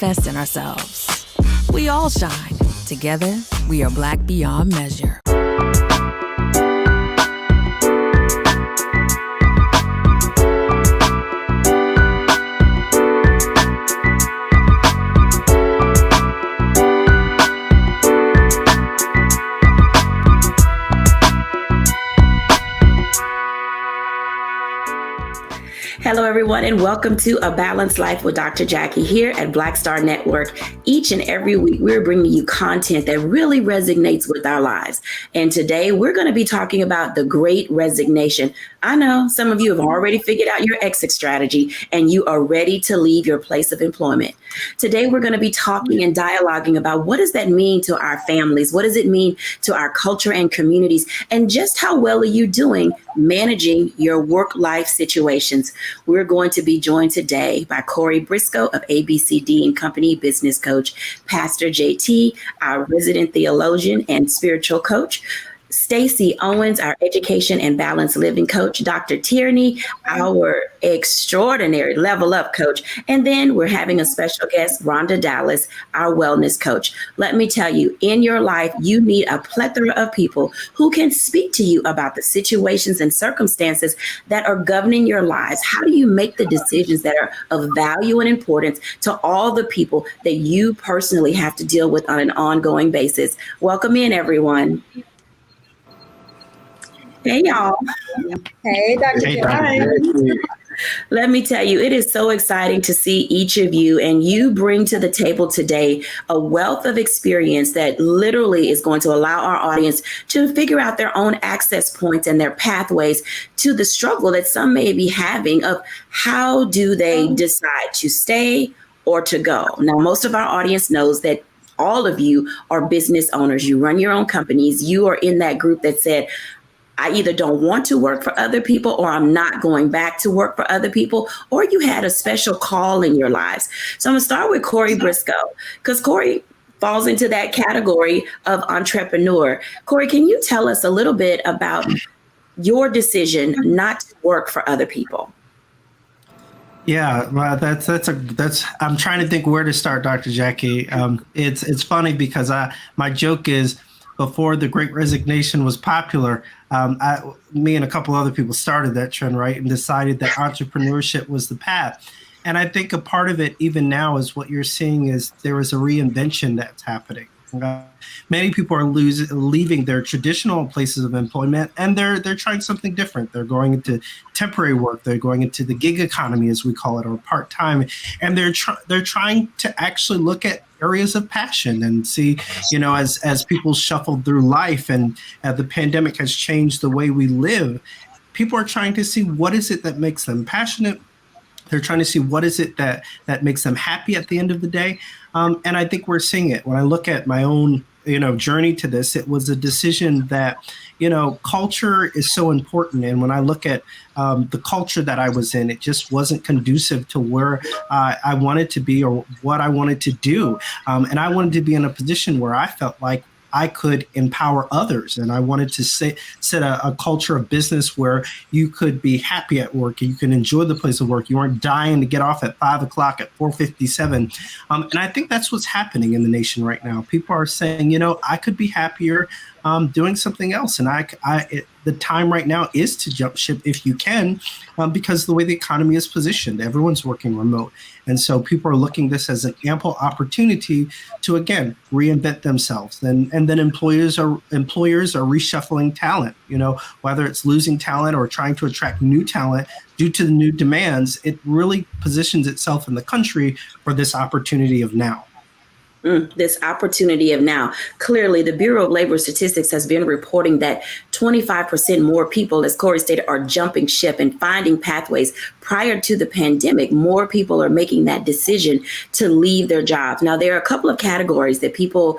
invest in ourselves. We all shine. Together, we are Black beyond measure. Hello, everyone, and welcome to A Balanced Life with Dr. Jacquie here at Black Star Network. Each and every week, we're bringing you content that really resonates with our lives. And today, we're going to be talking about the Great Resignation. I know some of you have already figured out your exit strategy, and you are ready to leave your place of employment. Today, we're going to be talking and dialoguing about what does that mean to our families? What does it mean to our culture and communities? And just how well are you doing managing your work-life situations? We're going to be joined today by Corey Briscoe of ABCD and Company Business Coach, Pastor JT, our resident theologian and spiritual coach, Stacey Owens, our education and balanced living coach, Dr. Tierney, our extraordinary level up coach. And then we're having a special guest, Rhonda Dallas, our wellness coach. Let me tell you, in your life, you need a plethora of people who can speak to you about the situations and circumstances that are governing your lives. How do you make the decisions that are of value and importance to all the people that you personally have to deal with on an ongoing basis? Welcome in, everyone. Hey, y'all. Hey, Dr. Jacquie. Let me tell you, it is so exciting to see each of you, and you bring to the table today a wealth of experience that literally is going to allow our audience to figure out their own access points and their pathways to the struggle that some may be having of how do they decide to stay or to go. Now, most of our audience knows that all of you are business owners. You run your own companies. You are in that group that said, I either don't want to work for other people, or I'm not going back to work for other people, or you had a special call in your lives. So I'm going to start with Corey Briscoe, because Corey falls into that category of entrepreneur. Corey, can you tell us a little bit about your decision not to work for other people? Yeah, well, that's I'm trying to think where to start, Dr. Jacquie. It's funny because my joke is, before the Great Resignation was popular, me and a couple other people started that trend, right, and decided that entrepreneurship was the path. And I think a part of it, even now, is what you're seeing is there is a reinvention that's happening. Many people are leaving their traditional places of employment, and they're trying something different. They're going into temporary work. They're going into the gig economy, as we call it, or part-time, and they're trying to actually look at areas of passion and see, as people shuffle through life and the pandemic has changed the way we live, people are trying to see what is it that makes them passionate. They're trying to see what is it that makes them happy at the end of the day. And I think we're seeing it. When I look at my own, journey to this, it was a decision that, culture is so important. And when I look at the culture that I was in, it just wasn't conducive to where I wanted to be or what I wanted to do. And I wanted to be in a position where I felt like I could empower others. And I wanted to set a culture of business where you could be happy at work, you can enjoy the place of work. You aren't dying to get off at 5 o'clock at 4:57. And I think that's what's happening in the nation right now. People are saying, I could be happier doing something else. And the time right now is to jump ship if you can, because the way the economy is positioned, everyone's working remote. And so people are looking this as an ample opportunity to, again, reinvent themselves. And then employers are reshuffling talent, whether it's losing talent or trying to attract new talent due to the new demands. It really positions itself in the country for this opportunity of now. This opportunity of now. Clearly, the Bureau of Labor Statistics has been reporting that 25% more people, as Corey stated, are jumping ship and finding pathways. Prior to the pandemic, more people are making that decision to leave their jobs. Now, there are a couple of categories that people,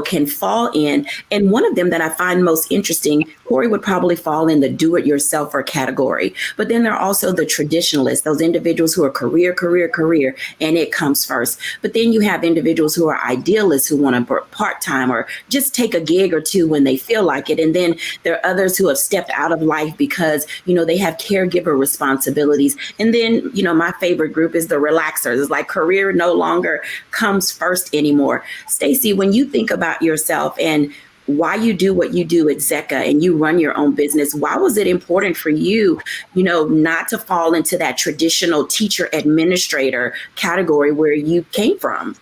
can fall in. And one of them that I find most interesting, Corey would probably fall in the do-it-yourselfer category. But then there are also the traditionalists, those individuals who are career, and it comes first. But then you have individuals who are are idealists who want to work part-time or just take a gig or two when they feel like it. And then there are others who have stepped out of life because, they have caregiver responsibilities. And then, my favorite group is the relaxers. It's like career no longer comes first anymore. Stacey, when you think about yourself and why you do what you do at Zecca and you run your own business, why was it important for you, not to fall into that traditional teacher administrator category where you came from?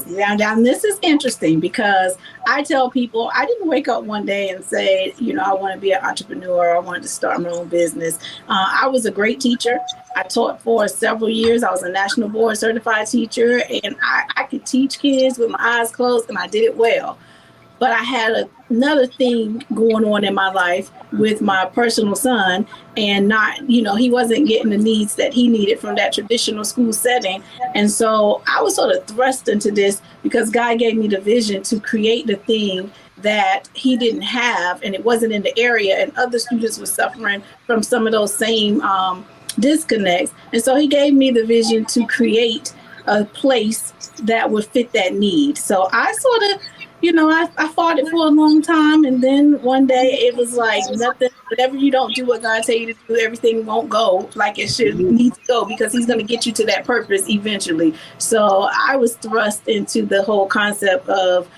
Now, this is interesting because I tell people I didn't wake up one day and say, I want to be an entrepreneur. I wanted to start my own business. I was a great teacher. I taught for several years. I was a national board certified teacher, and I could teach kids with my eyes closed, and I did it well. But I had another thing going on in my life with my personal son, and he wasn't getting the needs that he needed from that traditional school setting. And so I was sort of thrust into this because God gave me the vision to create the thing that he didn't have, and it wasn't in the area, and other students were suffering from some of those same disconnects. And so he gave me the vision to create a place that would fit that need. So I sort of, I fought it for a long time. And then one day it was like nothing, whatever you don't do what God tell you to do, everything won't go like it should need to go, because he's going to get you to that purpose eventually. So I was thrust into the whole concept of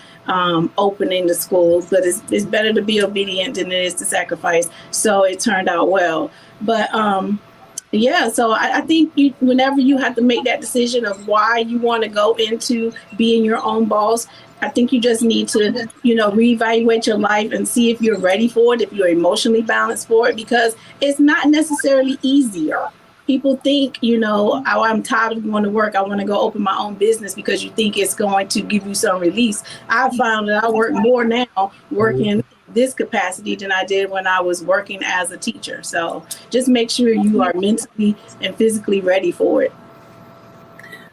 opening the schools, but it's better to be obedient than it is to sacrifice. So it turned out well. But so I think whenever you have to make that decision of why you want to go into being your own boss, I think you just need to, reevaluate your life and see if you're ready for it, if you're emotionally balanced for it, because it's not necessarily easier. People think, oh, I'm tired of going to work. I want to go open my own business because you think it's going to give you some release. I found that I work more now working this capacity than I did when I was working as a teacher. So just make sure you are mentally and physically ready for it.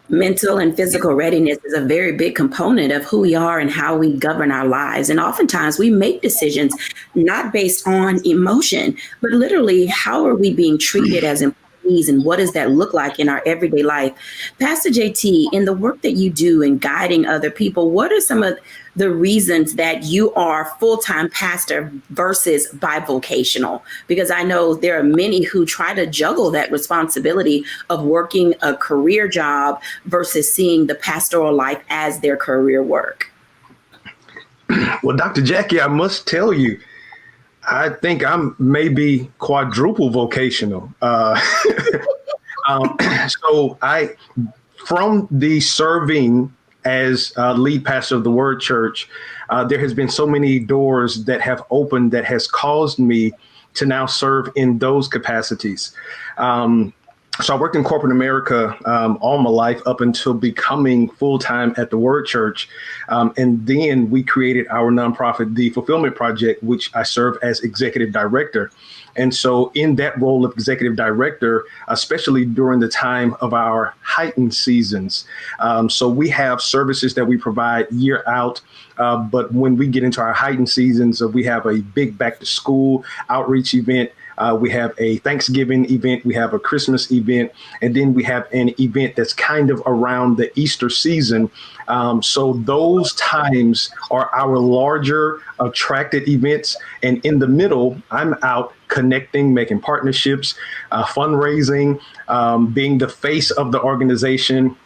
Mental and physical readiness is a very big component of who we are and how we govern our lives. And oftentimes we make decisions not based on emotion, but literally how are we being treated as employees and what does that look like in our everyday life? Pastor JT, in the work that you do in guiding other people, what are some of the reasons that you are full-time pastor versus bivocational? Because I know there are many who try to juggle that responsibility of working a career job versus seeing the pastoral life as their career work. Well, Dr. Jacquie, I must tell you, I think I'm maybe quadruple vocational. From the serving as lead pastor of the Word Church, there has been so many doors that have opened that has caused me to now serve in those capacities. So I worked in corporate America all my life up until becoming full-time at the Word Church. And then we created our nonprofit, The Fulfillment Project, which I serve as executive director. And so in that role of executive director, especially during the time of our heightened seasons, so we have services that we provide year out. But when we get into our heightened seasons, we have a big back to school outreach event. We have a Thanksgiving event, we have a Christmas event, and then we have an event that's kind of around the Easter season. So those times are our larger attracted events. And in the middle, I'm out connecting, making partnerships, fundraising, being the face of the organization,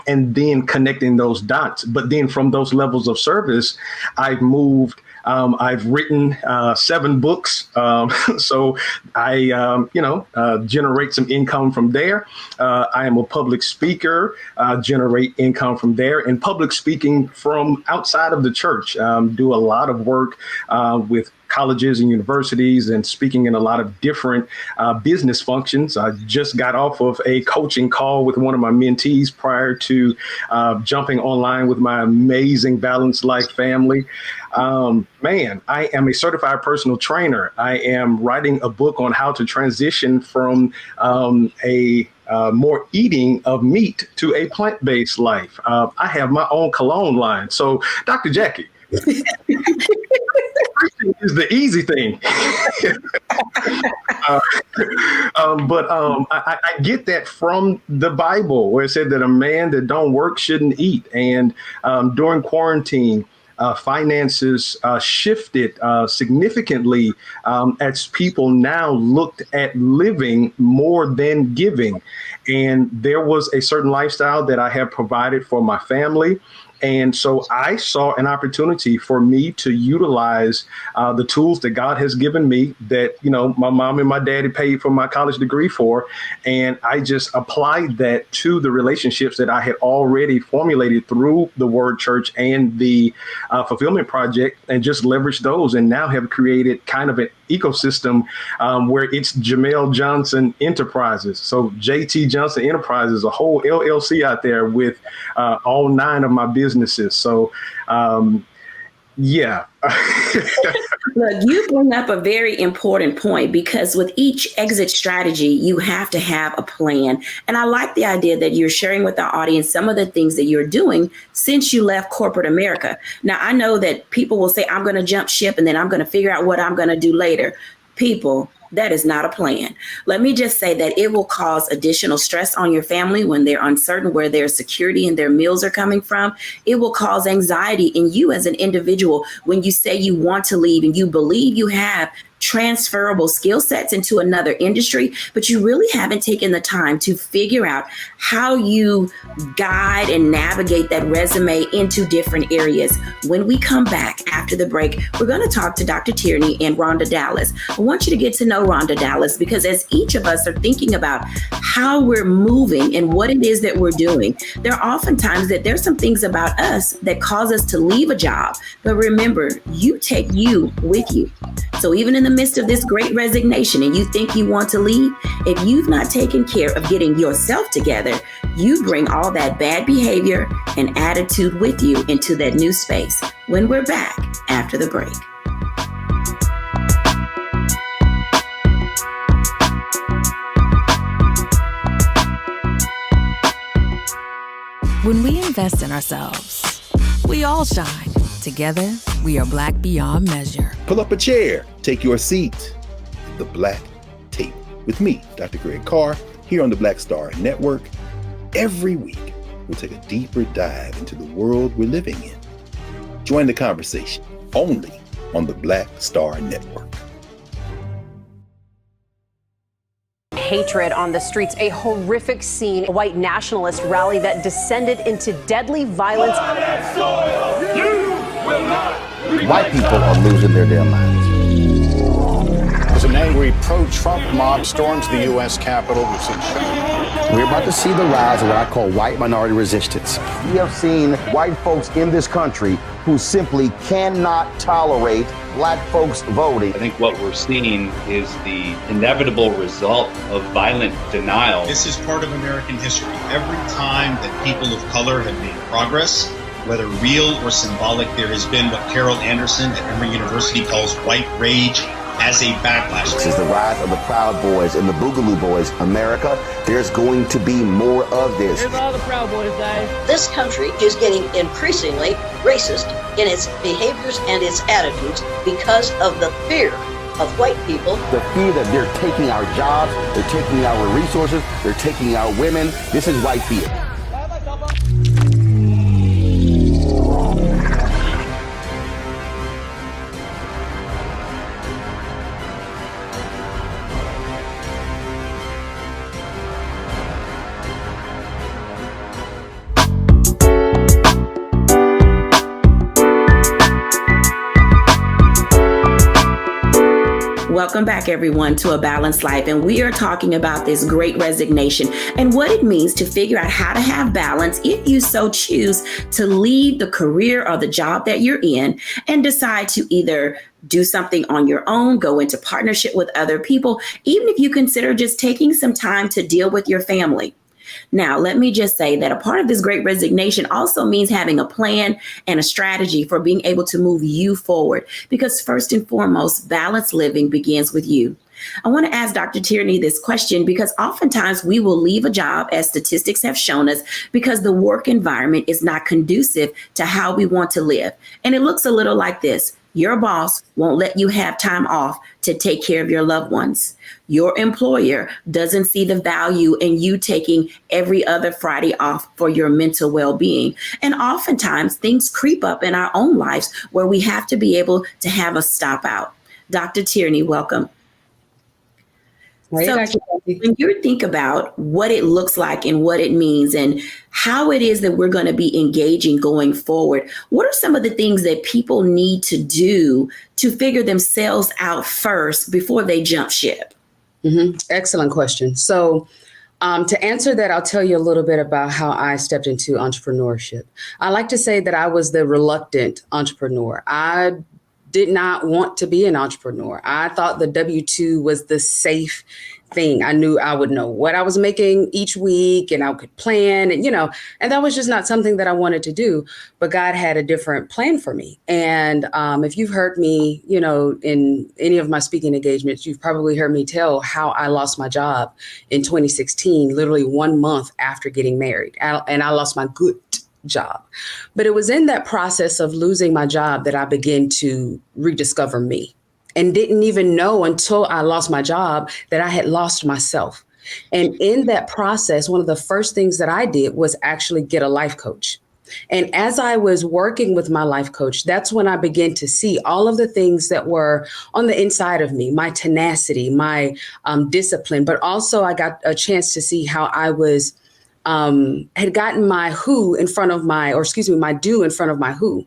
and then connecting those dots. But then from those levels of service, I've moved. I've written 7 books, so I, generate some income from there. I am a public speaker, generate income from there, and public speaking from outside of the church. Do a lot of work with colleges and universities and speaking in a lot of different business functions. I just got off of a coaching call with one of my mentees prior to jumping online with my amazing Balanced Life family. I am a certified personal trainer. I am writing a book on how to transition from a more eating of meat to a plant-based life. I have my own cologne line. So, Dr. Jacquie, thing is the easy thing. I get that from the Bible, where it said that a man that don't work shouldn't eat. And during quarantine, finances shifted significantly as people now looked at living more than giving. And there was a certain lifestyle that I had provided for my family. And so I saw an opportunity for me to utilize the tools that God has given me that, you know, my mom and my daddy paid for my college degree for. And I just applied that to the relationships that I had already formulated through the Word Church and the Fulfillment Project, and just leveraged those, and now have created kind of an ecosystem where it's Jamel Johnson Enterprises. So JT Johnson Enterprises, a whole LLC out there with all 9 of my businesses. So, yeah. Look, you bring up a very important point, because with each exit strategy, you have to have a plan. And I like the idea that you're sharing with our audience some of the things that you're doing since you left corporate America. Now, I know that people will say, I'm going to jump ship and then I'm going to figure out what I'm going to do later. People, that is not a plan. Let me just say that it will cause additional stress on your family when they're uncertain where their security and their meals are coming from. It will cause anxiety in you as an individual when you say you want to leave and you believe you have transferable skill sets into another industry, but you really haven't taken the time to figure out how you guide and navigate that resume into different areas. When we come back after the break, we're going to talk to Dr. Tierney and Rhonda Dallas. I want you to get to know Rhonda Dallas, because as each of us are thinking about how we're moving and what it is that we're doing, there are often times that there's some things about us that cause us to leave a job. But remember, you take you with you. So even in the midst of this great resignation and you think you want to leave, if you've not taken care of getting yourself together, you bring all that bad behavior and attitude with you into that new space. When we're back after the break. When we invest in ourselves, we all shine. Together, we are black beyond measure. Pull up a chair, take your seat. The Black Tape with me, Dr. Greg Carr, here on the Black Star Network. Every week, we'll take a deeper dive into the world we're living in. Join the conversation only on the Black Star Network. Hatred on the streets, a horrific scene, a white nationalist rally that descended into deadly violence. White people are losing their damn minds. As an angry pro-Trump mob storms the U.S. Capitol, we've seen shootings. We're about to see the rise of what I call white minority resistance. We have seen white folks in this country who simply cannot tolerate black folks voting. I think what we're seeing is the inevitable result of violent denial. This is part of American history. Every time that people of color have made progress, whether real or symbolic, there has been what Carol Anderson at Emory University calls white rage as a backlash. This is the rise of the Proud Boys and the Boogaloo Boys. America, there's going to be more of this. Here's all the Proud Boys, guys. This country is getting increasingly racist in its behaviors and its attitudes because of the fear of white people. The fear that they're taking our jobs, they're taking our resources, they're taking our women. This is white fear. Welcome back, everyone, to A Balanced Life. And we are talking about this great resignation and what it means to figure out how to have balance if you so choose to leave the career or the job that you're in and decide to either do something on your own, go into partnership with other people, even if you consider just taking some time to deal with your family. Now, let me just say that a part of this great resignation also means having a plan and a strategy for being able to move you forward, because first and foremost, balanced living begins with you. I want to ask Dr. Tierney this question because oftentimes we will leave a job, as statistics have shown us, because the work environment is not conducive to how we want to live. And it looks a little like this. Your boss won't let you have time off to take care of your loved ones. Your employer doesn't see the value in you taking every other Friday off for your mental well-being. And oftentimes things creep up in our own lives where we have to be able to have a stop out. Dr. Tierney, welcome. So when you think about what it looks like and what it means and how it is that we're going to be engaging going forward, what are some of the things that people need to do to figure themselves out first before they jump ship? Excellent question. So to answer that, I'll tell you a little bit about how I stepped into entrepreneurship. I like to say that I was the reluctant entrepreneur. I did not want to be an entrepreneur. I thought the W-2 was the safe thing. I knew I would know what I was making each week and I could plan and, and that was just not something that I wanted to do. But God had a different plan for me. And if you've heard me, in any of my speaking engagements, you've probably heard me tell how I lost my job in 2016, literally 1 month after getting married. And I lost my good job. But it was in that process of losing my job that I began to rediscover me and didn't even know until I lost my job that I had lost myself. And in that process, one of the first things that I did was actually get a life coach. And as I was working with my life coach, that's when I began to see all of the things that were on the inside of me, my tenacity, my discipline, but also I got a chance to see how I was had gotten my who in front of my do in front of my who.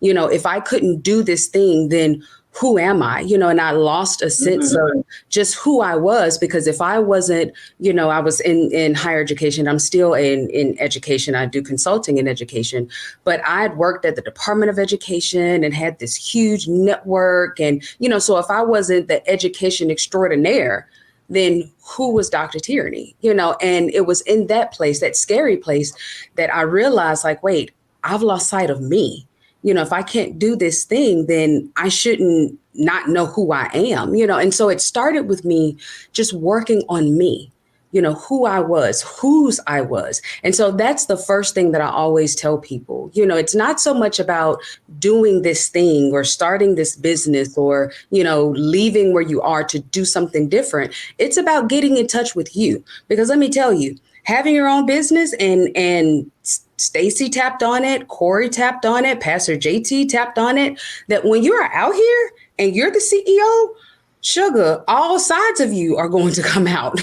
If I couldn't do this thing, then who am I? And I lost a sense of just who I was, because if I wasn't, I was in higher education. I'm still in education. I do consulting in education, but I had worked at the Department of Education and had this huge network. And, so if I wasn't the education extraordinaire, then who was Dr. Tierney? And it was in that place, that scary place, that I realized, like, wait, I've lost sight of me. If I can't do this thing, then I shouldn't not know who I am, and so it started with me just working on me, who I was, whose I was. And so that's the first thing that I always tell people. It's not so much about doing this thing or starting this business or, leaving where you are to do something different. It's about getting in touch with you, because let me tell you, having your own business and Stacy tapped on it, Corey tapped on it, Pastor JT tapped on it, that when you are out here and you're the CEO, sugar, all sides of you are going to come out,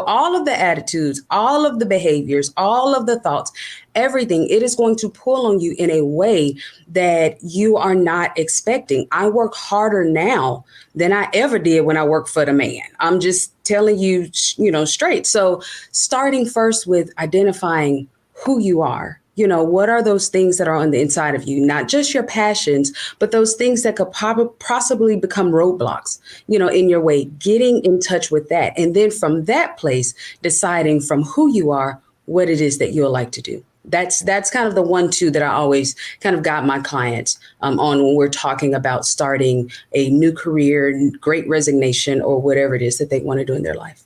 all of the attitudes, all of the behaviors, all of the thoughts, everything. It is going to pull on you in a way that you are not expecting. I work harder now than I ever did when I worked for the man. I'm just telling you, straight. So starting first with identifying who you are. What are those things that are on the inside of you? Not just your passions, but those things that could possibly become roadblocks, in your way, getting in touch with that. And then from that place, deciding from who you are, what it is that you'll like to do. That's kind of the 1-2 that I always kind of got my clients on when we're talking about starting a new career, great resignation, or whatever it is that they want to do in their life.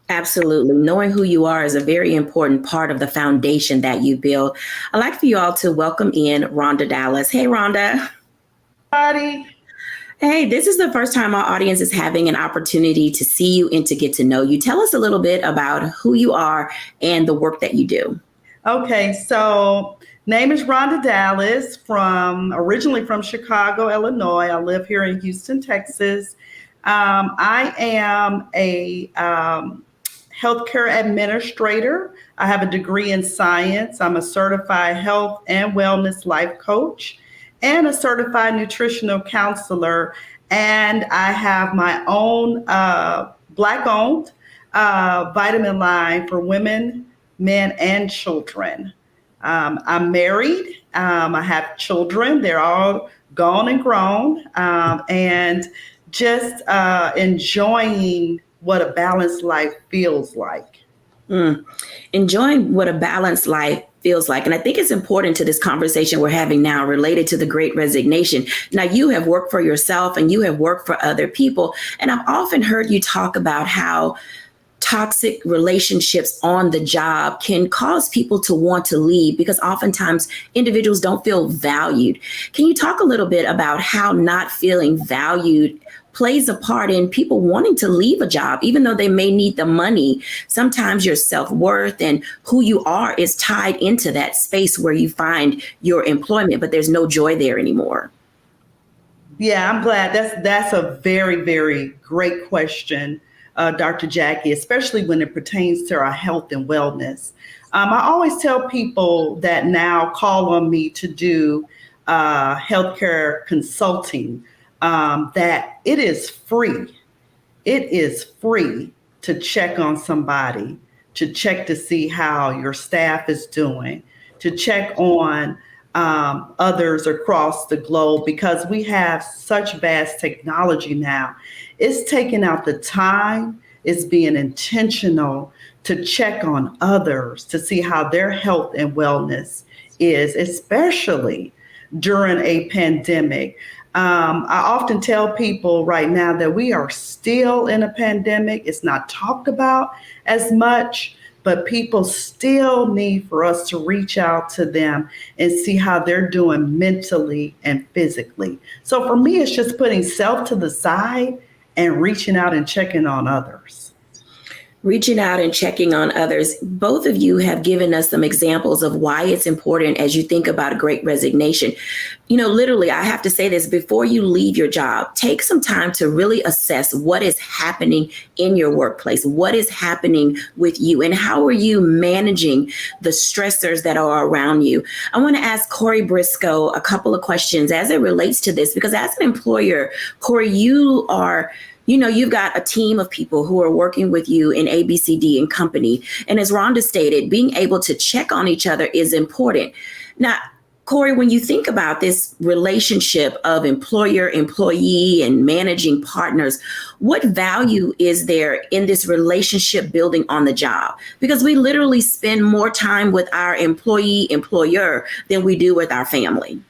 Absolutely. Knowing who you are is a very important part of the foundation that you build. I'd like for you all to welcome in Rhonda Dallas. Hey, Rhonda. Hi. Hey, this is the first time our audience is having an opportunity to see you and to get to know you. Tell us a little bit about who you are and the work that you do. Okay, so name is Rhonda Dallas, originally from Chicago, Illinois. I live here in Houston, Texas. I am a healthcare administrator. I have a degree in science. I'm a certified health and wellness life coach and a certified nutritional counselor. And I have my own Black-owned vitamin line for women, men, and children. I'm married. I have children. They're all gone and grown. And just enjoying what a balanced life feels like. Enjoying what a balanced life feels like. And I think it's important to this conversation we're having now related to the Great Resignation. Now, you have worked for yourself and you have worked for other people. And I've often heard you talk about how toxic relationships on the job can cause people to want to leave because oftentimes individuals don't feel valued. Can you talk a little bit about how not feeling valued plays a part in people wanting to leave a job, even though they may need the money? Sometimes your self-worth and who you are is tied into that space where you find your employment, but there's no joy there anymore. Yeah, I'm glad. That's a very, very great question, Dr. Jacquie, especially when it pertains to our health and wellness. I always tell people that now call on me to do healthcare consulting, that it is free. It is free to check on somebody, to check to see how your staff is doing, to check on others across the globe, because we have such vast technology now. It's taking out the time, it's being intentional to check on others to see how their health and wellness is, especially during a pandemic. I often tell people right now that we are still in a pandemic. It's not talked about as much, but people still need for us to reach out to them and see how they're doing mentally and physically. So for me, it's just putting self to the side and reaching out and checking on others. Reaching out and checking on others. Both of you have given us some examples of why it's important as you think about a Great Resignation. You know, literally, I have to say this, before you leave your job, take some time to really assess what is happening in your workplace, what is happening with you, and how are you managing the stressors that are around you. I want to ask Corey Briscoe a couple of questions as it relates to this, because as an employer, Corey, you've got a team of people who are working with you in ABCD and company. And as Rhonda stated, being able to check on each other is important. Now, Corey, when you think about this relationship of employer, employee, and managing partners, what value is there in this relationship building on the job? Because we literally spend more time with our employer than we do with our family.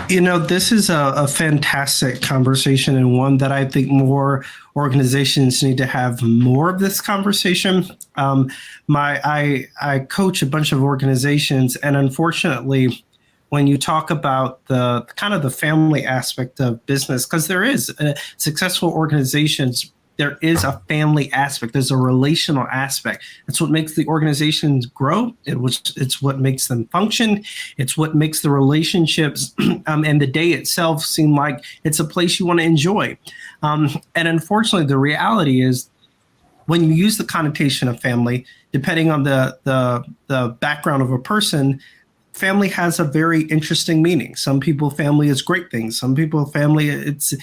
You know, this is a fantastic conversation, and one that I think more organizations need to have more of this conversation. I coach a bunch of organizations, and unfortunately, when you talk about the kind of the family aspect of business, because there is successful organizations, there is a family aspect. There's a relational aspect. It's what makes the organizations grow. It's what makes them function. It's what makes the relationships and the day itself seem like it's a place you want to enjoy. And unfortunately, the reality is when you use the connotation of family, depending on the background of a person, family has a very interesting meaning. Some people, family is great things. Some people, family, it's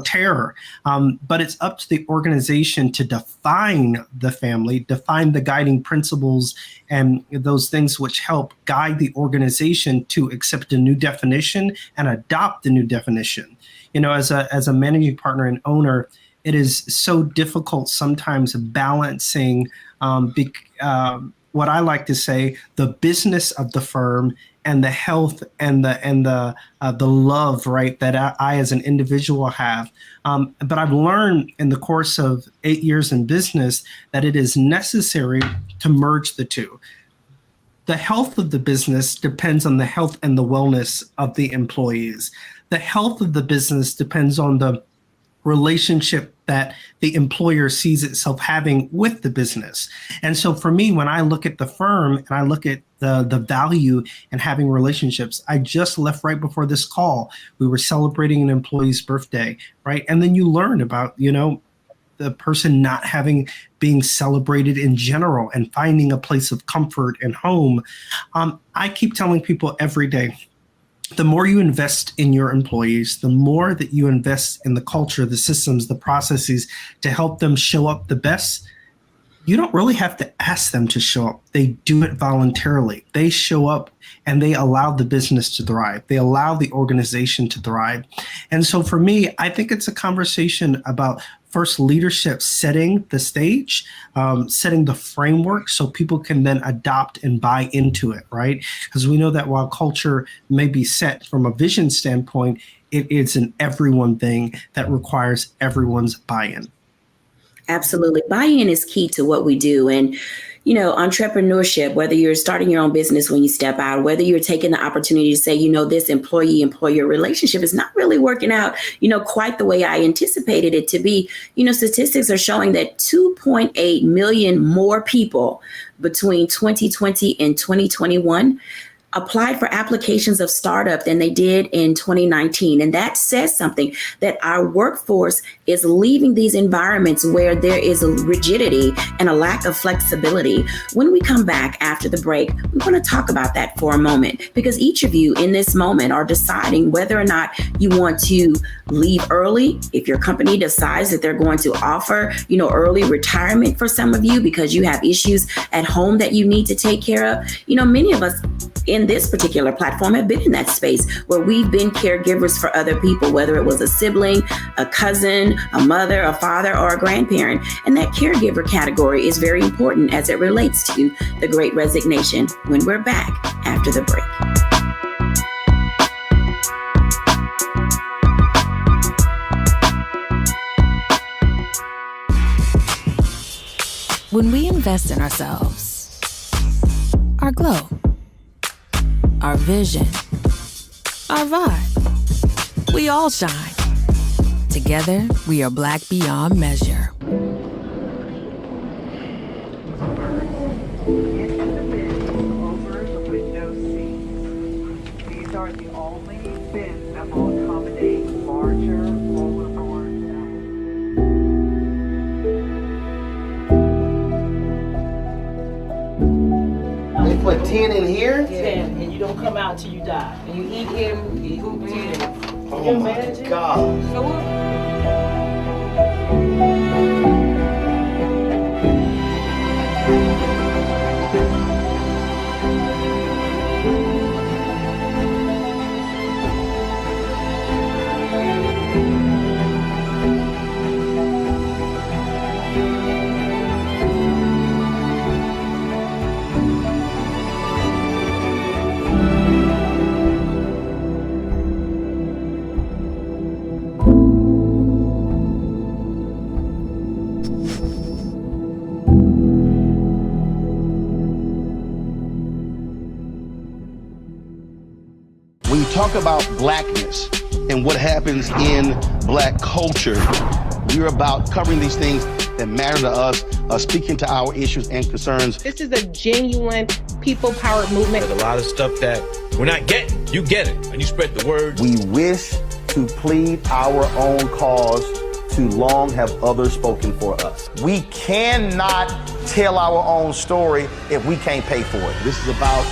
terror. But it's up to the organization to define the family, define the guiding principles, and those things which help guide the organization to accept a new definition and adopt the new definition. You know, as a managing partner and owner, it is so difficult sometimes balancing what I like to say, the business of the firm and the health and the love, right, that I as an individual have. But I've learned in the course of 8 years in business that it is necessary to merge the two. The health of the business depends on the health and the wellness of the employees. The health of the business depends on the relationship that the employer sees itself having with the business. And so for me, when I look at the firm and I look at the value in having relationships, I just left right before this call. We were celebrating an employee's birthday, right? And then you learn about, the person not being celebrated in general and finding a place of comfort and home. I keep telling people every day, the more you invest in your employees, the more that you invest in the culture, the systems, the processes to help them show up the best, you don't really have to ask them to show up. They do it voluntarily. They show up and they allow the business to thrive. They allow the organization to thrive. And so for me, I think it's a conversation about first leadership setting the stage, setting the framework so people can then adopt and buy into it, right? Because we know that while culture may be set from a vision standpoint, it is an everyone thing that requires everyone's buy-in. Absolutely. Buy-in is key to what we do. And, you know, entrepreneurship, whether you're starting your own business when you step out, whether you're taking the opportunity to say, you know, this employee-employer relationship is not really working out, you know, quite the way I anticipated it to be. You know, statistics are showing that 2.8 million more people between 2020 and 2021 applied for applications of startup than they did in 2019. And that says something, that our workforce is leaving these environments where there is a rigidity and a lack of flexibility. When we come back after the break, we want to talk about that for a moment, because each of you in this moment are deciding whether or not you want to leave early. If your company decides that they're going to offer, you know, early retirement for some of you because you have issues at home that you need to take care of. You know, many of us in this particular platform have been in that space where we've been caregivers for other people, whether it was a sibling, a cousin, a mother, a father, or a grandparent. And that caregiver category is very important as it relates to the Great Resignation when we're back after the break. When we invest in ourselves, our glow, our vision, our vibe, we all shine. Together, we are Black beyond measure. These are the only bins that will accommodate larger overboard. They put 10 in here? 10, and you don't come out till you die. And you eat him, you poop 10. Oh my God. So what? When you talk about blackness and what happens in black culture, we're about covering these things that matter to us, speaking to our issues and concerns. This is a genuine people-powered movement. There's a lot of stuff that we're not getting. You get it, and you spread the word. We wish to plead our own cause. Too long have others spoken for us. We cannot tell our own story if we can't pay for it. This is about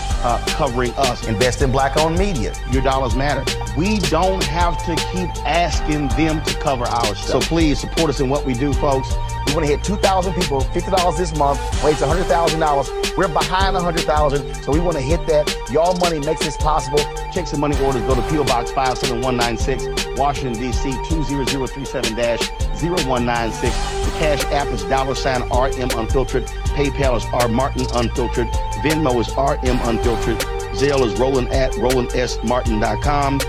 covering us. Invest in black-owned media. Your dollars matter. We don't have to keep asking them to cover our stuff. So please support us in what we do, folks. We want to hit 2,000 people, $50 this month, raise $100,000. We're behind 100,000, so we want to hit that. Y'all money makes this possible. Checks and money orders go to P.O. Box 57196, Washington, D.C. 20037-0196. The Cash App is $RM Unfiltered. PayPal is R Martin Unfiltered. Venmo is RM Unfiltered. Zelle is Roland at RolandSMartin.com.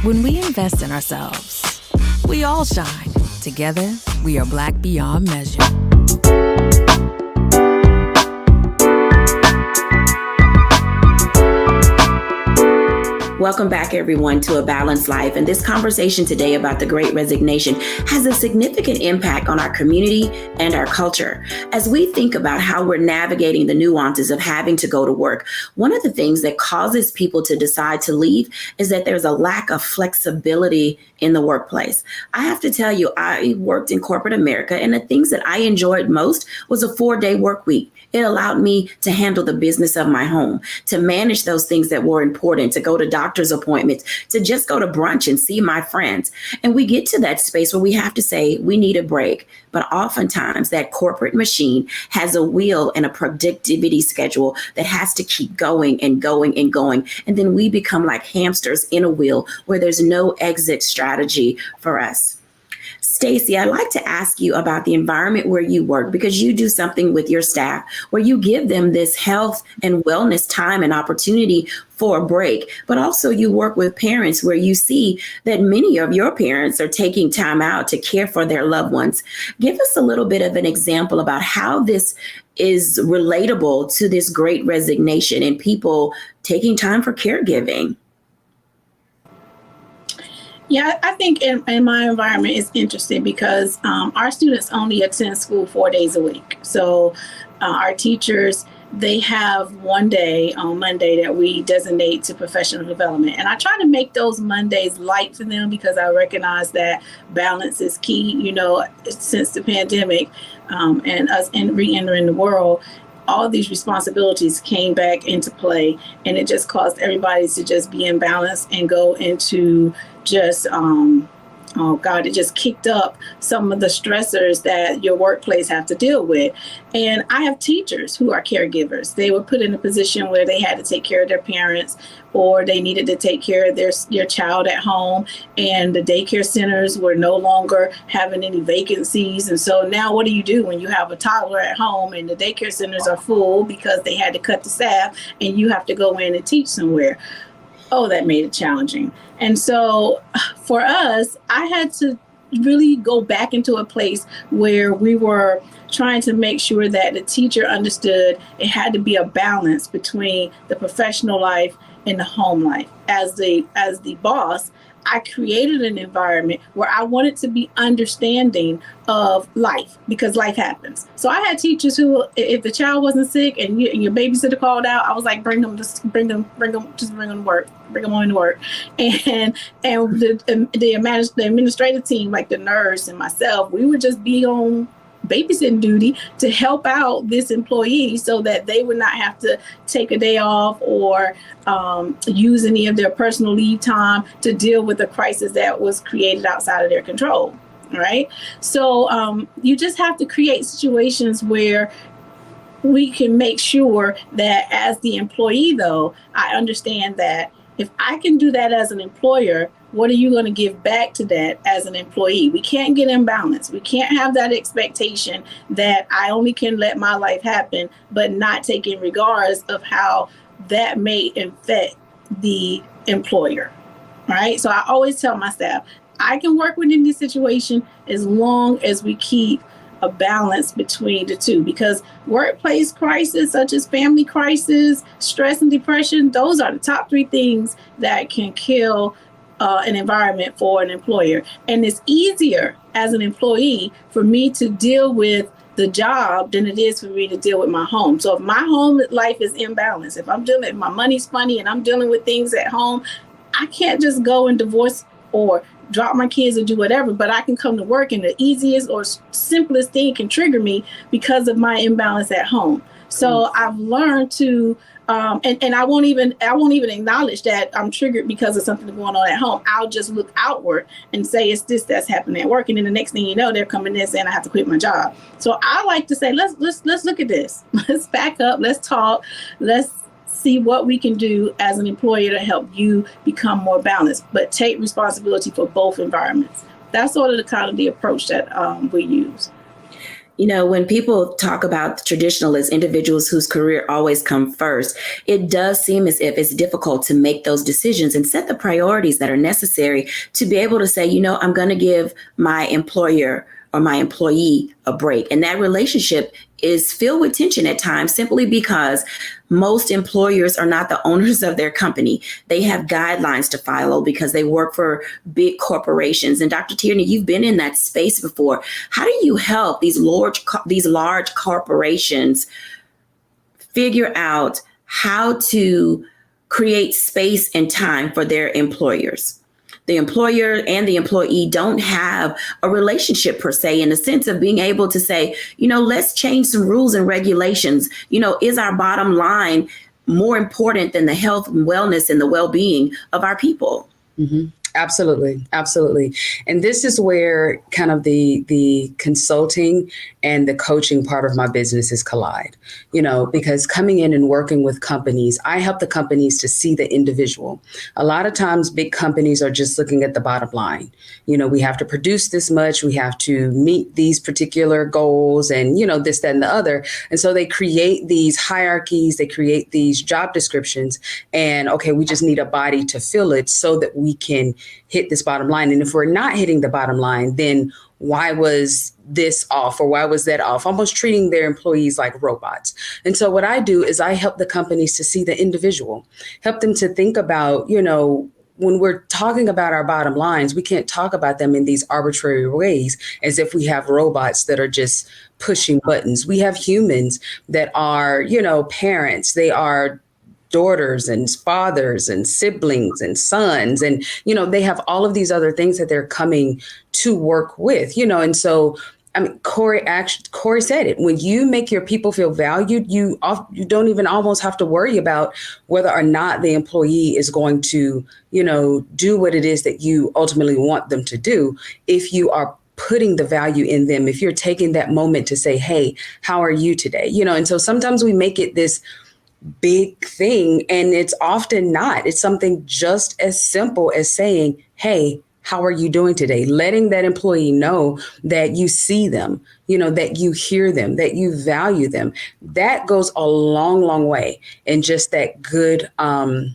When we invest in ourselves, we all shine. Together, we are Black beyond measure. Welcome back, everyone, to A Balanced Life. And this conversation today about the Great Resignation has a significant impact on our community and our culture. As we think about how we're navigating the nuances of having to go to work, one of the things that causes people to decide to leave is that there's a lack of flexibility in the workplace. I have to tell you, I worked in corporate America, and the things that I enjoyed most was a 4-day work week. It allowed me to handle the business of my home, to manage those things that were important, to go to doctor's appointments, to just go to brunch and see my friends. And we get to that space where we have to say we need a break. But oftentimes that corporate machine has a wheel and a productivity schedule that has to keep going and going and going. And then we become like hamsters in a wheel where there's no exit strategy for us. Stacey, I'd like to ask you about the environment where you work, because you do something with your staff where you give them this health and wellness time and opportunity for a break, but also you work with parents where you see that many of your parents are taking time out to care for their loved ones. Give us a little bit of an example about how this is relatable to this great resignation and people taking time for caregiving. Yeah, I think in my environment it's interesting because our students only attend school 4 days a week. So our teachers, they have one day on Monday that we designate to professional development. And I try to make those Mondays light for them because I recognize that balance is key. You know, since the pandemic and us re-entering the world, all these responsibilities came back into play, and it just caused everybody to just be imbalanced and go into just, it just kicked up some of the stressors that your workplace have to deal with. And I have teachers who are caregivers. They were put in a position where they had to take care of their parents, or they needed to take care of their child at home, and the daycare centers were no longer having any vacancies. And so now what do you do when you have a toddler at home and the daycare centers are full because they had to cut the staff and you have to go in and teach somewhere? Oh, that made it challenging. And so for us, I had to really go back into a place where we were trying to make sure that the teacher understood it had to be a balance between the professional life and the home life. As the boss, I created an environment where I wanted to be understanding of life, because life happens. So I had teachers who, if the child wasn't sick and your babysitter called out, I was like, bring them to work, bring them on to work. And the administrative team, like the nurse and myself, we would just be on babysitting duty to help out this employee so that they would not have to take a day off or use any of their personal leave time to deal with the crisis that was created outside of their control, right? So you just have to create situations where we can make sure that as the employee, though, I understand that if I can do that as an employer, what are you going to give back to that as an employee? We can't get imbalanced. We can't have that expectation that I only can let my life happen, but not take in regards of how that may affect the employer, right? So I always tell my staff, I can work within this situation as long as we keep a balance between the two, because workplace crisis such as family crisis, stress and depression, those are the top 3 things that can kill an environment for an employer. And it's easier as an employee for me to deal with the job than it is for me to deal with my home. So if my home life is imbalanced, if my money's funny and I'm dealing with things at home, I can't just go and divorce or drop my kids or do whatever, but I can come to work and the easiest or simplest thing can trigger me because of my imbalance at home. So I've learned to, and I won't even acknowledge that I'm triggered because of something going on at home. I'll just look outward and say it's this that's happening at work, and then the next thing you know, they're coming in saying I have to quit my job. So I like to say, let's look at this. Let's back up. Let's talk. Let's see what we can do as an employer to help you become more balanced, but take responsibility for both environments. That's sort of the approach that we use. You know, when people talk about traditionalists, individuals whose career always come first, it does seem as if it's difficult to make those decisions and set the priorities that are necessary to be able to say, you know, I'm going to give my employer or my employee a break. And that relationship is filled with tension at times simply because most employers are not the owners of their company. They have guidelines to follow because they work for big corporations. And Dr. Tierney, you've been in that space before. How do you help these large corporations figure out how to create space and time for their employers? The employer and the employee don't have a relationship per se, in the sense of being able to say, you know, let's change some rules and regulations. You know, is our bottom line more important than the health and wellness and the well-being of our people? Mm-hmm. Absolutely. Absolutely. And this is where kind of the consulting and the coaching part of my businesses collide, because coming in and working with companies, I help the companies to see the individual. A lot of times big companies are just looking at the bottom line. We have to produce this much, we have to meet these particular goals and, this, that, and the other. And so they create these hierarchies, they create these job descriptions, and okay, we just need a body to fill it so that we can hit this bottom line. And if we're not hitting the bottom line, then why was this off or why was that off? Almost treating their employees like robots. And so what I do is I help the companies to see the individual, help them to think about, when we're talking about our bottom lines, we can't talk about them in these arbitrary ways as if we have robots that are just pushing buttons. We have humans that are, parents, they are daughters and fathers and siblings and sons. And, they have all of these other things that they're coming to work with, and so, Corey said it. When you make your people feel valued, you don't even almost have to worry about whether or not the employee is going to, do what it is that you ultimately want them to do. If you are putting the value in them, if you're taking that moment to say, hey, how are you today? And so sometimes we make it this big thing, and it's often not. It's something just as simple as saying, hey, how are you doing today? Letting that employee know that you see them, that you hear them, that you value them. That goes a long, long way. And just that good, that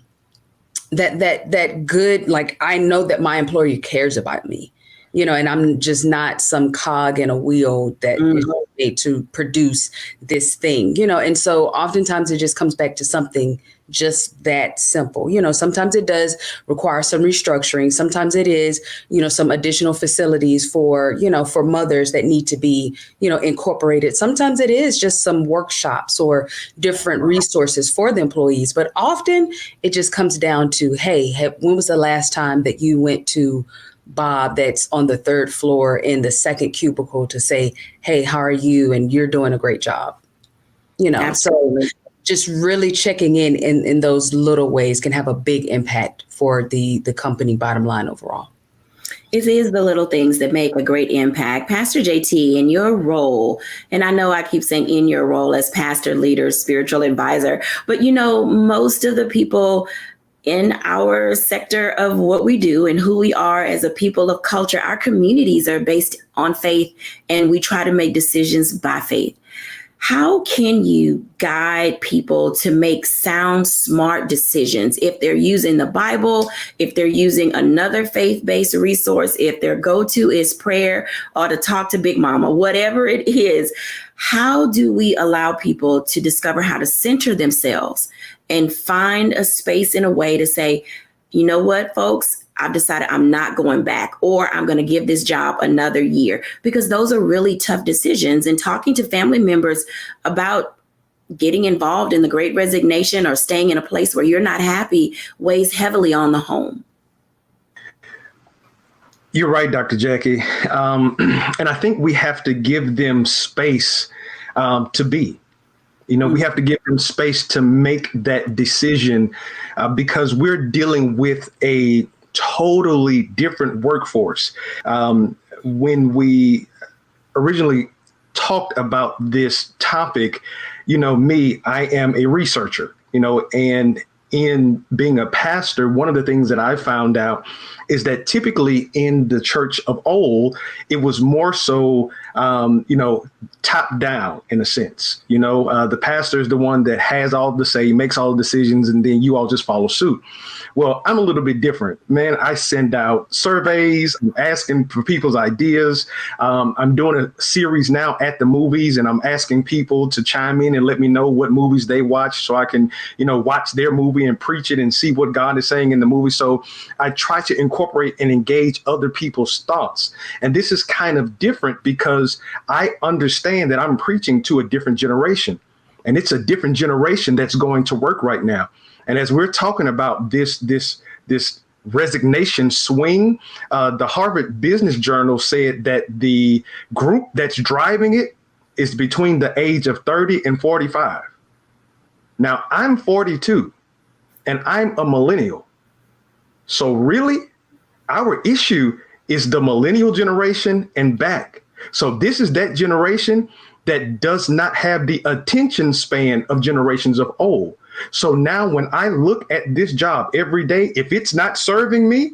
good, like, I know that my employer cares about me, and I'm just not some cog in a wheel that is made to produce this thing, and so oftentimes it just comes back to something just that simple. Sometimes it does require some restructuring. Sometimes it is, some additional facilities for, for mothers that need to be, incorporated. Sometimes it is just some workshops or different resources for the employees. But often it just comes down to, hey, when was the last time that you went to Bob that's on the third floor in the second cubicle to say, hey, how are you? And you're doing a great job. Absolutely. So just really checking in those little ways can have a big impact for the company bottom line overall. It is the little things that make a great impact. Pastor JT, in your role, and I know I keep saying in your role as pastor, leader, spiritual advisor, but most of the people in our sector of what we do and who we are as a people of culture, our communities are based on faith, and we try to make decisions by faith. How can you guide people to make sound, smart decisions if they're using the Bible, if they're using another faith-based resource, if their go-to is prayer or to talk to Big Mama, whatever it is? How do we allow people to discover how to center themselves and find a space in a way to say, you know what, folks, I've decided I'm not going back, or I'm going to give this job another year, because those are really tough decisions. And talking to family members about getting involved in the Great Resignation or staying in a place where you're not happy weighs heavily on the home. You're right, Dr. Jacquie. And I think we have to give them space to be. We have to give them space to make that decision because we're dealing with a totally different workforce. When we originally talked about this topic, I am a researcher, and in being a pastor, one of the things that I found out is that typically in the church of old, it was more so, top down in a sense. The pastor is the one that has all the say, makes all the decisions, and then you all just follow suit. Well, I'm a little bit different, man. I send out surveys, I'm asking for people's ideas. I'm doing a series now at the movies, and I'm asking people to chime in and let me know what movies they watch so I can, watch their movie and preach it and see what God is saying in the movie. So I try to incorporate and engage other people's thoughts. And this is kind of different because I understand that I'm preaching to a different generation, and it's a different generation that's going to work right now. And as we're talking about this resignation swing, the Harvard Business Journal said that the group that's driving it is between the age of 30 and 45. Now, I'm 42 and I'm a millennial. So really, Our issue is the millennial generation and back. So this is that generation that does not have the attention span of generations of old. So now when I look at this job every day, if it's not serving me,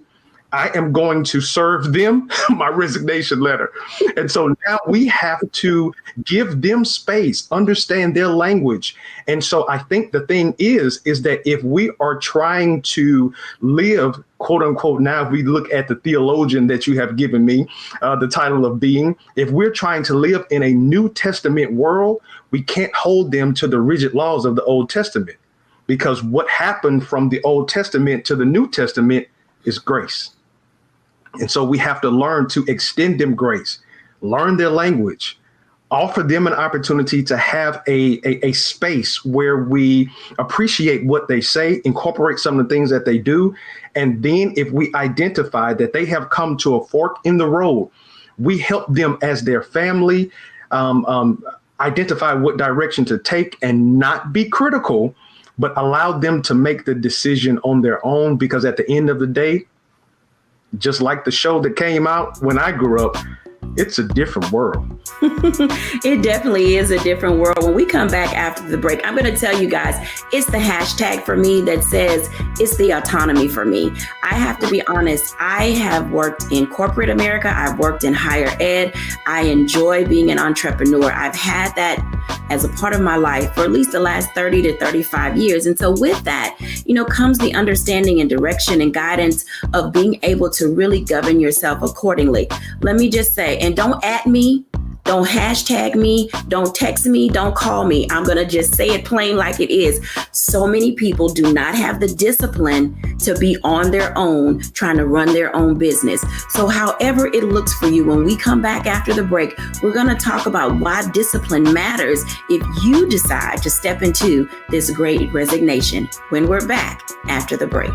I am going to serve them my resignation letter. And so now we have to give them space, understand their language. And so I think the thing is that if we are trying to live, quote unquote, now if we look at the theologian that you have given me, the title of being, if we're trying to live in a New Testament world, we can't hold them to the rigid laws of the Old Testament, because what happened from the Old Testament to the New Testament is grace. And so we have to learn to extend them grace, learn their language, offer them an opportunity to have a space where we appreciate what they say, incorporate some of the things that they do. And then if we identify that they have come to a fork in the road, we help them as their family identify what direction to take and not be critical, but allow them to make the decision on their own. Because at the end of the day, just like the show that came out when I grew up, it's a different world. It definitely is a different world. When we come back after the break, I'm going to tell you guys, it's the hashtag for me that says it's the autonomy for me. I have to be honest. I have worked in corporate America. I've worked in higher ed. I enjoy being an entrepreneur. I've had that as a part of my life for at least the last 30 to 35 years. And so with that, comes the understanding and direction and guidance of being able to really govern yourself accordingly. Let me just say, and don't at me, don't hashtag me, don't text me, don't call me. I'm going to just say it plain like it is. So many people do not have the discipline to be on their own, trying to run their own business. So however it looks for you, when we come back after the break, we're going to talk about why discipline matters if you decide to step into this great resignation when we're back after the break.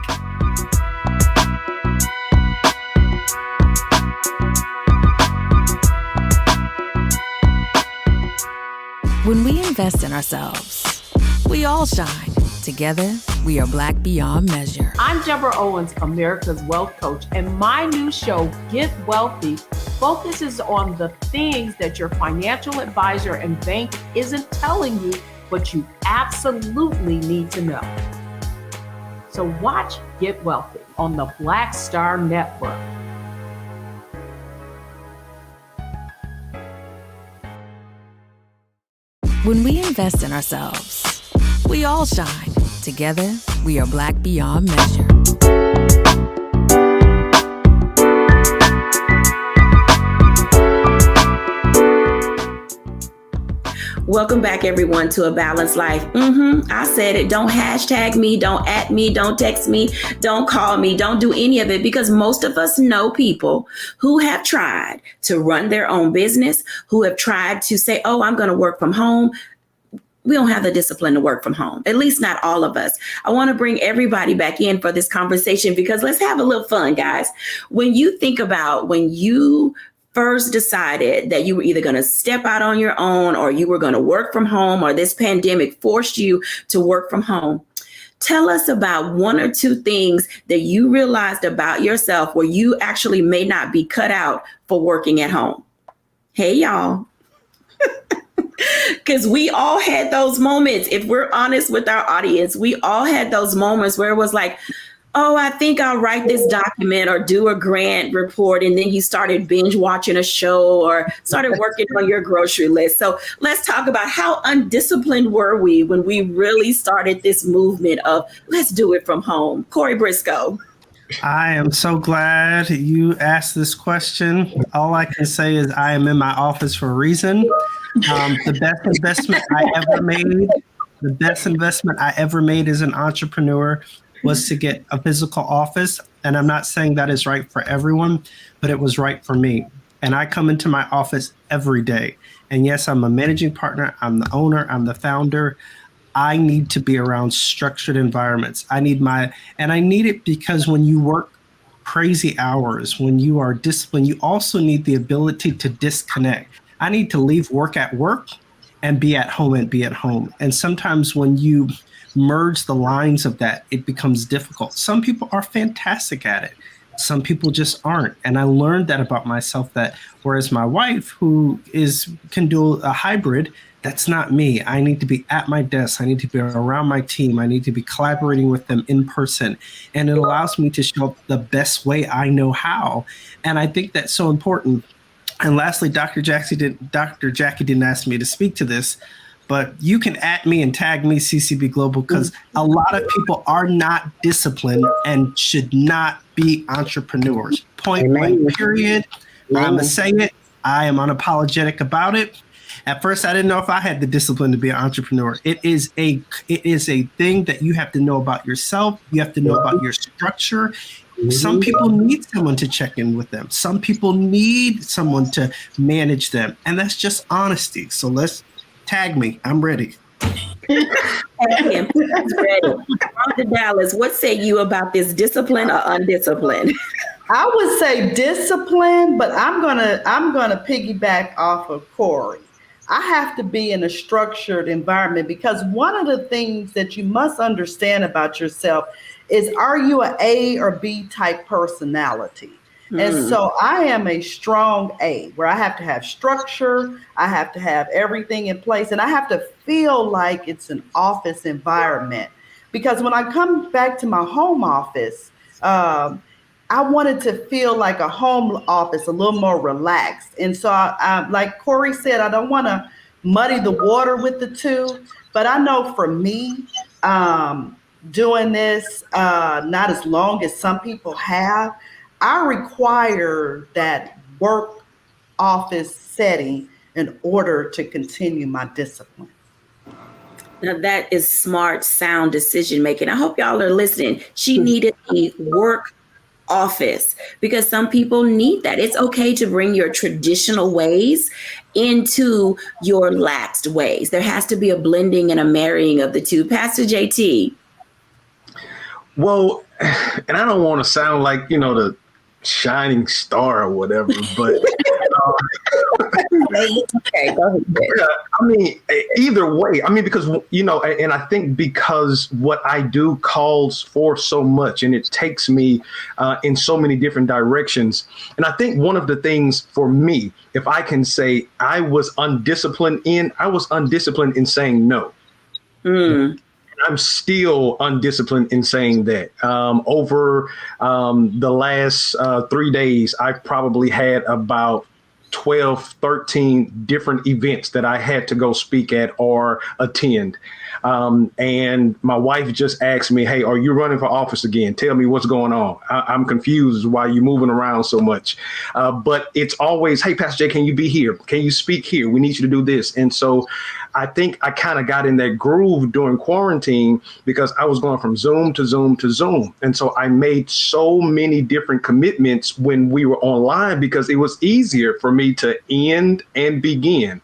When we invest in ourselves, we all shine. Together, we are Black beyond measure. I'm Deborah Owens, America's Wealth Coach, and my new show, Get Wealthy, focuses on the things that your financial advisor and bank isn't telling you, but you absolutely need to know. So watch Get Wealthy on the Black Star Network. When we invest in ourselves, we all shine. Together, we are Black beyond measure. Welcome back, everyone, to A Balanced Life. I said it. Don't hashtag me, don't at me, don't text me, don't call me, don't do any of it, because most of us know people who have tried to run their own business, who have tried to say, oh, I'm going to work from home. We don't have the discipline to work from home, at least not all of us. I want to bring everybody back in for this conversation because let's have a little fun, guys. When you think about when you first decided that you were either going to step out on your own or you were going to work from home, or this pandemic forced you to work from home, tell us about one or two things that you realized about yourself where you actually may not be cut out for working at home. Hey, y'all. Because we all had those moments. If we're honest with our audience, we all had those moments where it was like, oh, I think I'll write this document or do a grant report. And then you started binge watching a show or started working on your grocery list. So let's talk about how undisciplined were we when we really started this movement of let's do it from home. Corey Briscoe. I am so glad you asked this question. All I can say is I am in my office for a reason. The best investment I ever made as an entrepreneur was to get a physical office. And I'm not saying that is right for everyone, but it was right for me. And I come into my office every day. And yes, I'm a managing partner. I'm the owner. I'm the founder. I need to be around structured environments. I need it because when you work crazy hours, when you are disciplined, you also need the ability to disconnect. I need to leave work at work and be at home and be at home. And sometimes when you merge the lines of that, it becomes difficult. Some people are fantastic at it. Some people just aren't. And I learned that about myself, that whereas my wife, who can do a hybrid, that's not me. I need to be at my desk. I need to be around my team. I need to be collaborating with them in person. And it allows me to show up the best way I know how. And I think that's so important. And lastly, Dr. Jacquie didn't ask me to speak to this, but you can @ me and tag me CCB Global, because a lot of people are not disciplined and should not be entrepreneurs. Point blank, period. I'm going to say it. I am unapologetic about it. At first, I didn't know if I had the discipline to be an entrepreneur. It is a thing that you have to know about yourself. You have to know about your structure. Some people need someone to check in with them. Some people need someone to manage them. And that's just honesty. So let's tag me. I'm ready. Rhonda Dallas, what say you about this, discipline or undisciplined? I would say discipline, but I'm gonna piggyback off of Corey. I have to be in a structured environment, because one of the things that you must understand about yourself is, are you an A or B type personality? And so I am a strong A, where I have to have structure, I have to have everything in place, and I have to feel like it's an office environment. Because when I come back to my home office, I wanted to feel like a home office, a little more relaxed. And so I like Corey said, I don't want to muddy the water with the two, but I know for me, doing this, not as long as some people have, I require that work office setting in order to continue my discipline. Now that is smart, sound decision making. I hope y'all are listening. She needed a work office, because some people need that. It's okay to bring your traditional ways into your laxed ways. There has to be a blending and a marrying of the two. Pastor JT. Well, and I don't want to sound like, the shining star or whatever, but okay, go ahead. Yeah, I mean, either way, because, and I think because what I do calls for so much, and it takes me in so many different directions. And I think one of the things for me, if I can say I was undisciplined in saying no. I'm still undisciplined in saying that. Over the last 3 days, I've probably had about 12, 13 different events that I had to go speak at or attend. And my wife just asked me, hey, are you running for office again? Tell me what's going on. I'm confused why you're moving around so much. But it's always, hey, Pastor Jay, can you be here? Can you speak here? We need you to do this. And so I think I kind of got in that groove during quarantine, because I was going from Zoom to Zoom to Zoom. And so I made so many different commitments when we were online, because it was easier for me to end and begin.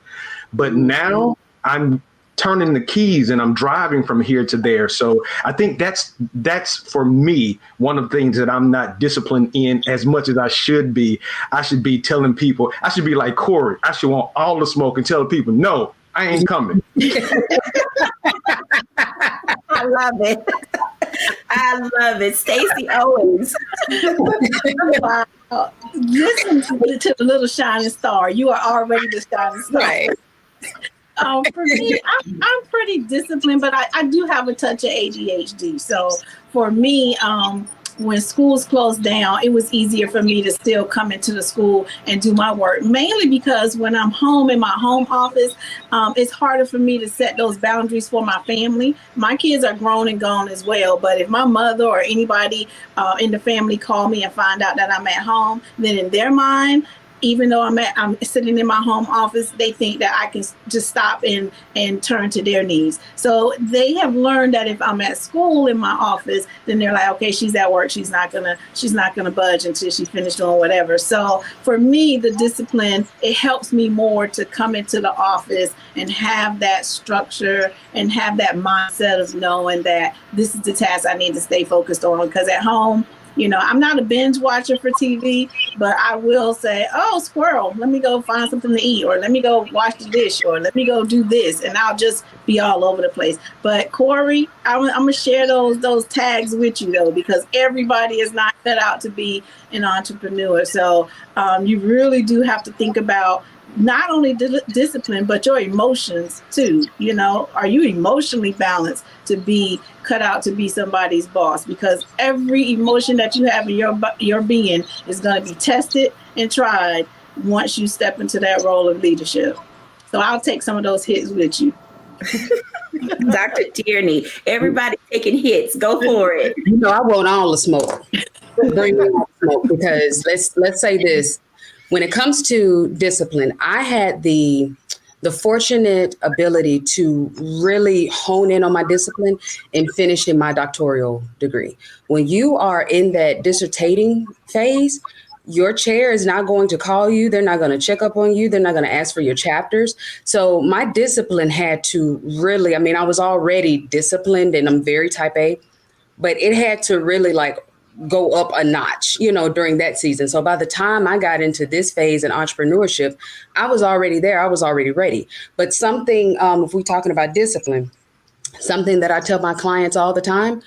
But now I'm turning the keys and I'm driving from here to there. So I think that's for me, one of the things that I'm not disciplined in as much as I should be. I should be telling people, I should be like Corey. I should want all the smoke and tell people, no, I ain't coming. I love it. I love it. Stacey Owens. Listen to the little shining star. You are already the shining star. Right. For me, I'm pretty disciplined, but I do have a touch of ADHD. So for me, when schools closed down, it was easier for me to still come into the school and do my work, mainly because when I'm home in my home office, it's harder for me to set those boundaries for my family. My kids are grown and gone as well, but if my mother or anybody in the family call me and find out that I'm at home, then in their mind, even though I'm sitting in my home office, they think that I can just stop and turn to their needs. So they have learned that if I'm at school in my office, then they're like, okay, she's at work. She's not gonna budge until she finished doing whatever. So for me, the discipline, it helps me more to come into the office and have that structure and have that mindset of knowing that this is the task I need to stay focused on. Because at home, I'm not a binge watcher for TV, but I will say, oh, squirrel, let me go find something to eat, or let me go wash the dish, or let me go do this, and I'll just be all over the place. But Corey, I'm gonna share those tags with you though, because everybody is not cut out to be an entrepreneur. So you really do have to think about not only discipline, but your emotions too. Are you emotionally balanced to be cut out to be somebody's boss? Because every emotion that you have in your being is going to be tested and tried once you step into that role of leadership. So I'll take some of those hits with you. Dr. Tierney, everybody taking hits. Go for it. I want all the smoke. Bring me all the smoke, because let's say this. When it comes to discipline, I had the fortunate ability to really hone in on my discipline and finish in my doctoral degree. When you are in that dissertating phase, your chair is not going to call you. They're not going to check up on you. They're not going to ask for your chapters. So my discipline had to really, I was already disciplined and I'm very type A, but it had to really go up a notch, during that season. So by the time I got into this phase in entrepreneurship, I was already there. I was already ready. But something, if we're talking about discipline, something that I tell my clients all the time,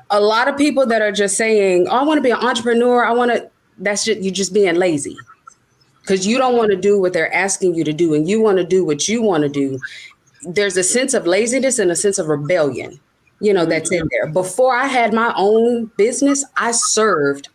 a lot of people that are just saying, oh, I want to be an entrepreneur. That's just, you're just being lazy because you don't want to do what they're asking you to do. And you want to do what you want to do. There's a sense of laziness and a sense of rebellion, that's in there. Before I had my own business, I served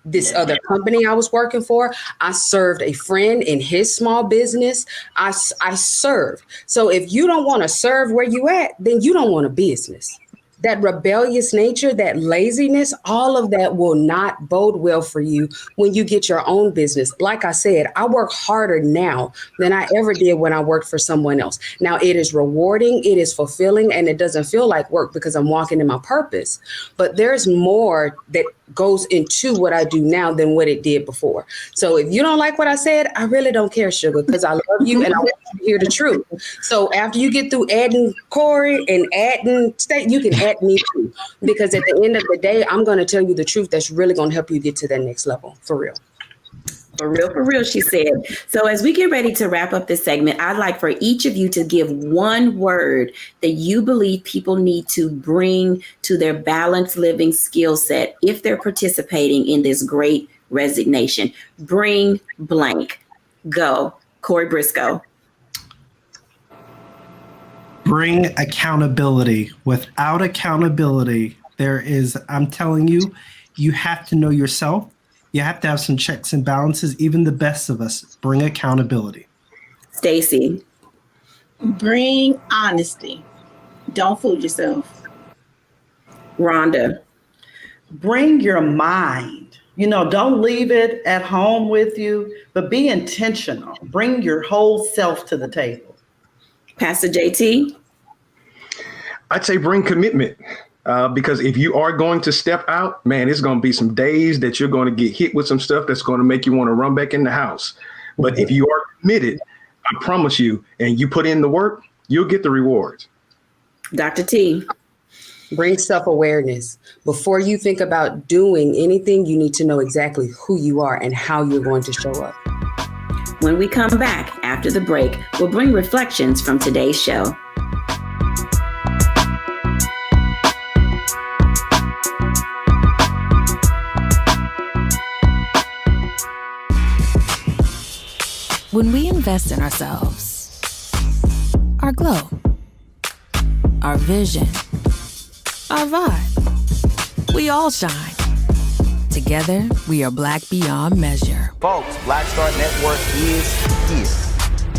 this other company I was working for. I served a friend in his small business. I served. So if you don't want to serve where you at, then you don't want a business. That rebellious nature, that laziness, all of that will not bode well for you when you get your own business. Like I said, I work harder now than I ever did when I worked for someone else. Now it is rewarding, it is fulfilling, and it doesn't feel like work because I'm walking in my purpose. But there's more that goes into what I do now than what it did before. So if you don't like what I said, I really don't care, sugar, because I love you and I want you to hear the truth. So after you get through adding Corey and adding State, you can add me too, because at the end of the day, I'm going to tell you the truth that's really going to help you get to that next level, for real. For real, she said. So as we get ready to wrap up this segment, I'd like for each of you to give one word that you believe people need to bring to their balanced living skill set if they're participating in this great resignation. Bring blank. Go. Corey Briscoe. Bring accountability. Without accountability, I'm telling you, you have to know yourself. You have to have some checks and balances. Even the best of us bring accountability. Stacy. Bring honesty. Don't fool yourself. Rhonda. Bring your mind. Don't leave it at home with you, but be intentional. Bring your whole self to the table. Pastor JT. I'd say bring commitment. Because if you are going to step out, man, it's going to be some days that you're going to get hit with some stuff that's going to make you want to run back in the house. But if you are committed, I promise you, and you put in the work, you'll get the rewards. Dr. T. Bring self-awareness. Before you think about doing anything, you need to know exactly who you are and how you're going to show up. When we come back after the break, we'll bring reflections from today's show. When we invest in ourselves, our glow, our vision, our vibe, we all shine. Together, we are Black beyond measure. Folks, Black Star Network is here.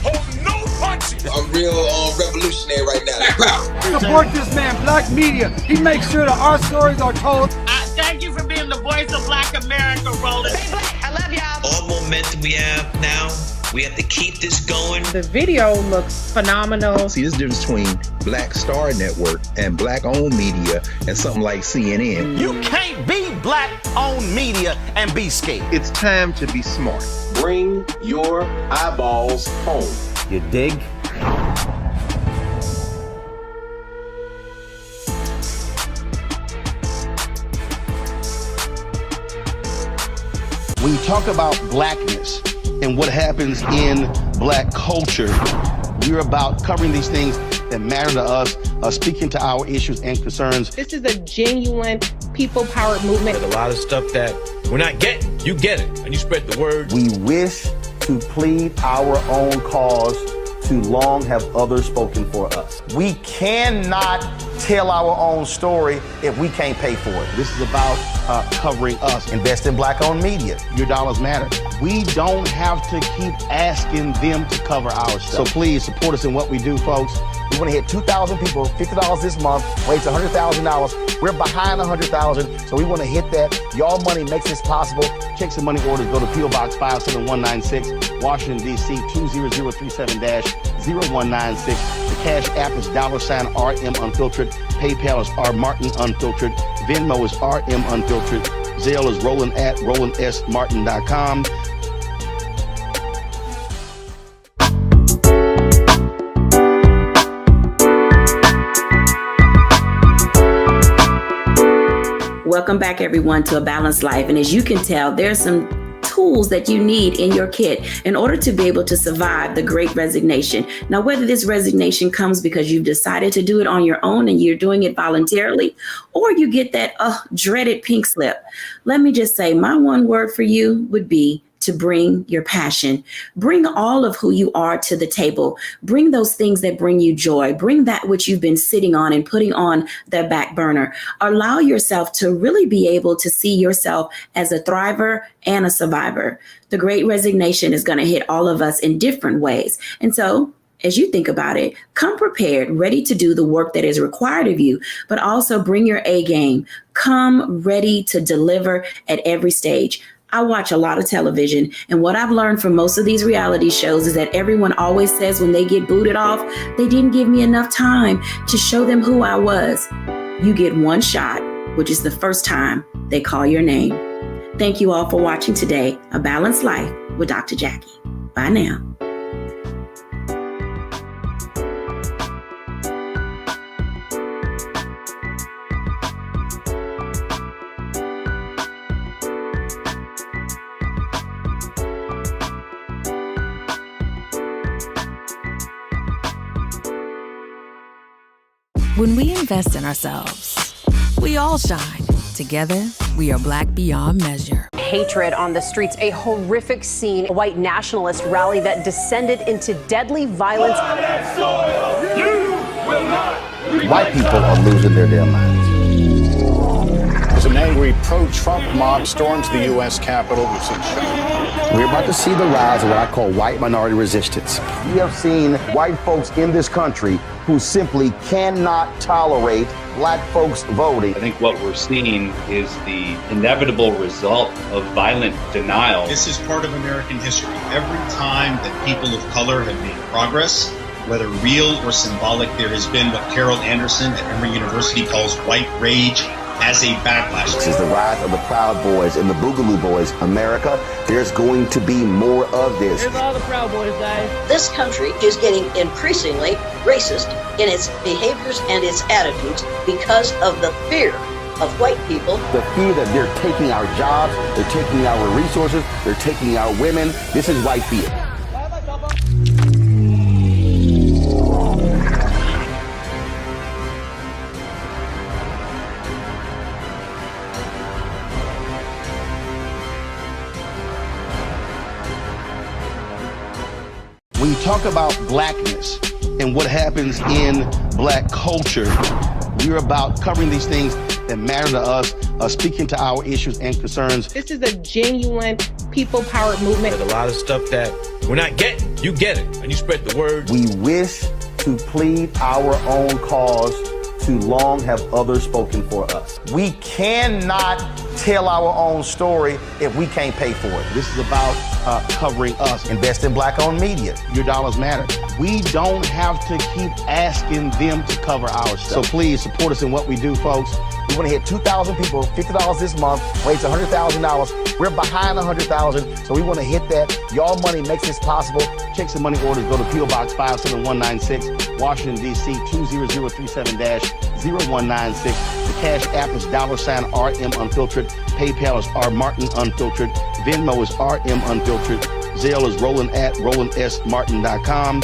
Hold no punches. I'm real revolutionary right now. Support this man, Black Media. He makes sure that our stories are told. Thank you for being the voice of Black America, Roland. Stay black. I love y'all. All momentum we have now. We have to keep this going. The video looks phenomenal. See, this difference between Black Star Network and Black-owned media and something like CNN. You can't be Black-owned media and be scared. It's time to be smart. Bring your eyeballs home. You dig? When you talk about blackness and what happens in black culture, we're about covering these things that matter to us, speaking to our issues and concerns. This is a genuine people-powered movement. There's a lot of stuff that we're not getting. You get it, and you spread the word. We wish to plead our own cause. Too long have others spoken for us. We cannot tell our own story if we can't pay for it. This is about covering us. Invest in black-owned media. Your dollars matter. We don't have to keep asking them to cover our stuff. So please support us in what we do, folks. We want to hit 2,000 people, $50 this month, raise $100,000. We're behind 100,000, so we want to hit that. Y'all money makes this possible. Checks and money orders go to P.O. Box 57196, Washington, D.C. 20037-0196. The Cash App is $RM Unfiltered. PayPal is R Martin Unfiltered. Venmo is RM Unfiltered. Zelle is Roland at RolandSMartin.com. Welcome back, everyone, to A Balanced Life. And as you can tell, there's some tools that you need in your kit in order to be able to survive the Great Resignation. Now, whether this resignation comes because you've decided to do it on your own and you're doing it voluntarily, or you get that dreaded pink slip, let me just say my one word for you would be to bring your passion. Bring all of who you are to the table. Bring those things that bring you joy. Bring that which you've been sitting on and putting on the back burner. Allow yourself to really be able to see yourself as a thriver and a survivor. The Great Resignation is going to hit all of us in different ways. And so, as you think about it, come prepared, ready to do the work that is required of you, but also bring your A game. Come ready to deliver at every stage. I watch a lot of television, and what I've learned from most of these reality shows is that everyone always says when they get booted off, they didn't give me enough time to show them who I was. You get one shot, which is the first time they call your name. Thank you all for watching today, A Balanced Life with Dr. Jacquie. Bye now. When we invest in ourselves, we all shine. Together, we are Black beyond measure. Hatred on the streets, a horrific scene, a white nationalist rally that descended into deadly violence. White people are losing their damn minds. As an angry pro-Trump mob storms the U.S. Capitol, we've seen We're about to see the rise of what I call white minority resistance. We have seen white folks in this country who simply cannot tolerate black folks voting. I think what we're seeing is the inevitable result of violent denial. This is part of American history. Every time that people of color have made progress, whether real or symbolic, there has been what Carol Anderson at Emory University calls white rage as a backlash. This is the rise of the Proud Boys and the Boogaloo Boys. America, there's going to be more of this. Here's all the Proud Boys, guys. This country is getting increasingly racist in its behaviors and its attitudes because of the fear of white people. The fear that they're taking our jobs, they're taking our resources, they're taking our women. This is white fear. When you talk about blackness and what happens in black culture, we're about covering these things that matter to us, speaking to our issues and concerns. This is a genuine people-powered movement. There's a lot of stuff that we're not getting. You get it, and you spread the word. We wish to plead our own cause. Too long have others spoken for us. We cannot tell our own story if we can't pay for it. This is about covering us. Invest in black-owned media. Your dollars matter. We don't have to keep asking them to cover our stuff. So please support us in what we do, folks. We want to hit 2,000 people, $50 this month, raise $100,000. We're behind 100,000, so we want to hit that. Y'all money makes this possible. Checks and money orders go to P.O. Box 57196, Washington, D.C. 20037-0196. The Cash App is $RM Unfiltered. PayPal is R Martin Unfiltered. Venmo is RM Unfiltered. Zelle is Roland at RolandSMartin.com.